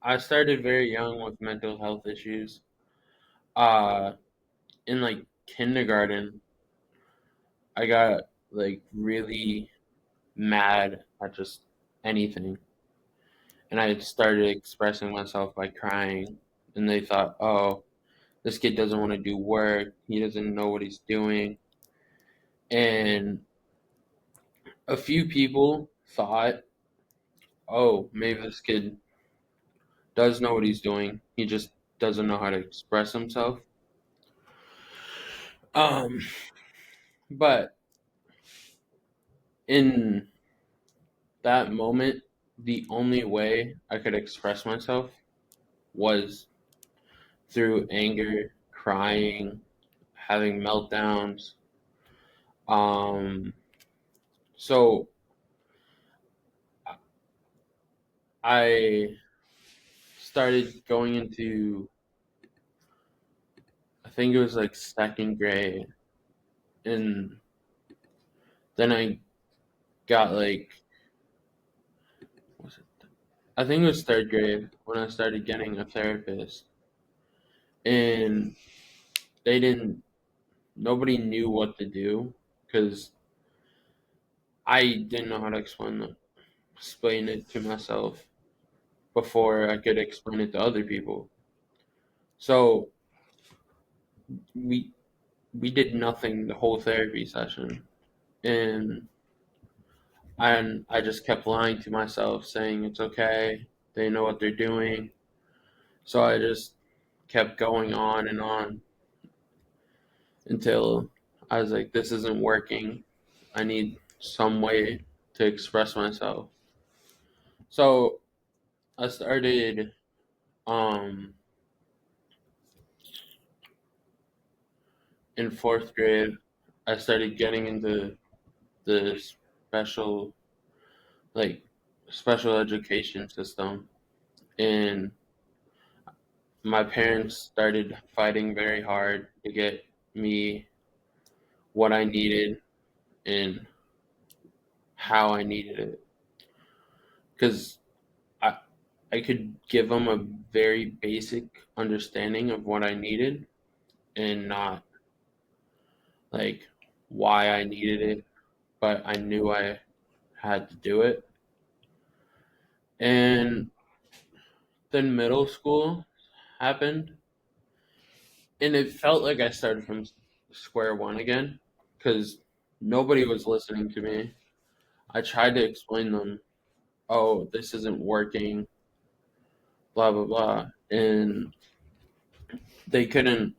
I started very young with mental health issues. Uh, in like kindergarten, I got like really mad at just anything, and I started expressing myself by crying. And they thought, "Oh, this kid doesn't want to do work. He doesn't know what he's doing." And a few people thought, "Oh, maybe this kid does know what he's doing. He just doesn't know how to express himself." Um, but in that moment, the only way I could express myself was through anger, crying, having meltdowns. Um, so I started going into, I think it was like second grade, and then I got like, was it? I think it was third grade when I started getting a therapist, and they didn't, nobody knew what to do because I didn't know how to explain it to myself before I could explain it to other people. So we we did nothing the whole therapy session, and I just kept lying to myself, saying it's okay. They know what they're doing. So I just kept going on until I was like, this isn't working. I need some way to express myself. So I started um in fourth grade. I started getting into the like special education system, and my parents started fighting very hard to get me what I needed and how I needed it, because I I could give them a very basic understanding of what I needed and not like why I needed it, but I knew I had to do it. And then middle school happened, and it felt like I started from square one again because nobody was listening to me. I tried to explain them, oh, this isn't working, blah blah blah, and they couldn't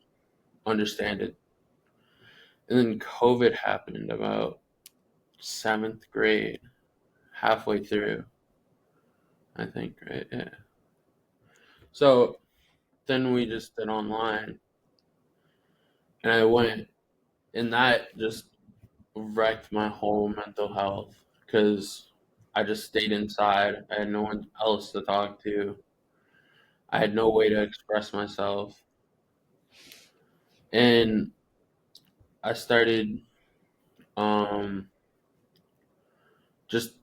understand it. And then COVID happened about seventh grade, halfway through, I think, right? Yeah. So then we just did online, and I went, and that just wrecked my whole mental health because I just stayed inside. I had no one else to talk to. I had no way to express myself. And I started um, just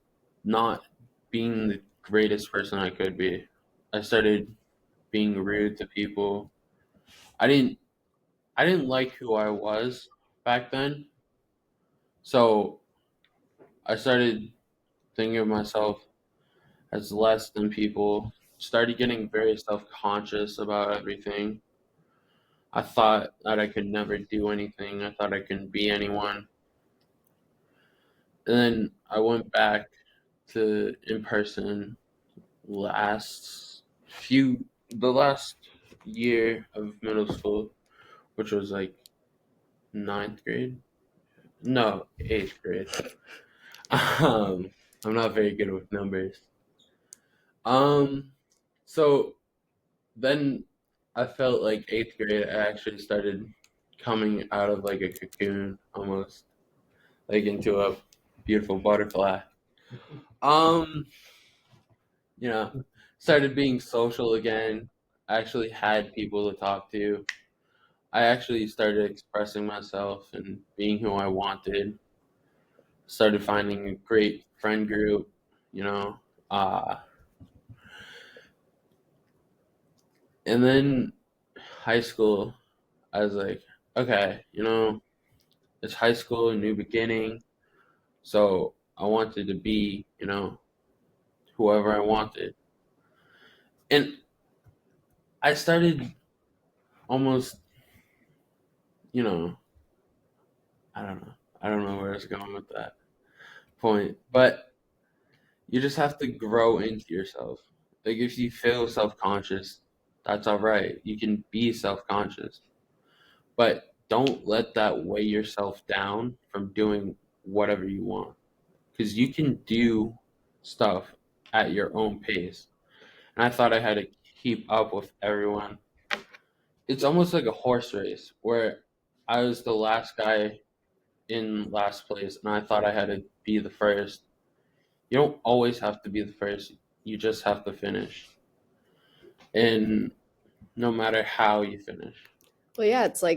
not being the greatest person I could be. I started being rude to people. I didn't I didn't like who I was back then. So I started thinking of myself as less than people, started getting very self-conscious about everything. I thought that I could never do anything. I thought I couldn't be anyone. And then I went back to in person last the last year of middle school, which was like ninth grade. No, eighth grade. Um, I'm not very good with numbers. Um, so then I felt like eighth grade, I actually started coming out of like a cocoon almost, like into a beautiful butterfly. Um, you know, started being social again. I actually had people to talk to. I actually started expressing myself and being who I wanted. Started finding a great friend group, you know. Uh, And then high school, I was like, okay, it's high school, a new beginning. So I wanted to be, whoever I wanted. And I started almost, you know, I don't know. I don't know where I was going with that point. But you just have to grow into yourself. Like if you feel self-conscious, that's all right. You can be self-conscious. But don't let that weigh yourself down from doing whatever you want. Because you can do stuff at your own pace. And I thought I had to keep up with everyone. It's almost like a horse race where I was the last guy in last place and I thought I had to be the first. You don't always have to be the first, you just have to finish. And no matter how you finish. Well, yeah, it's like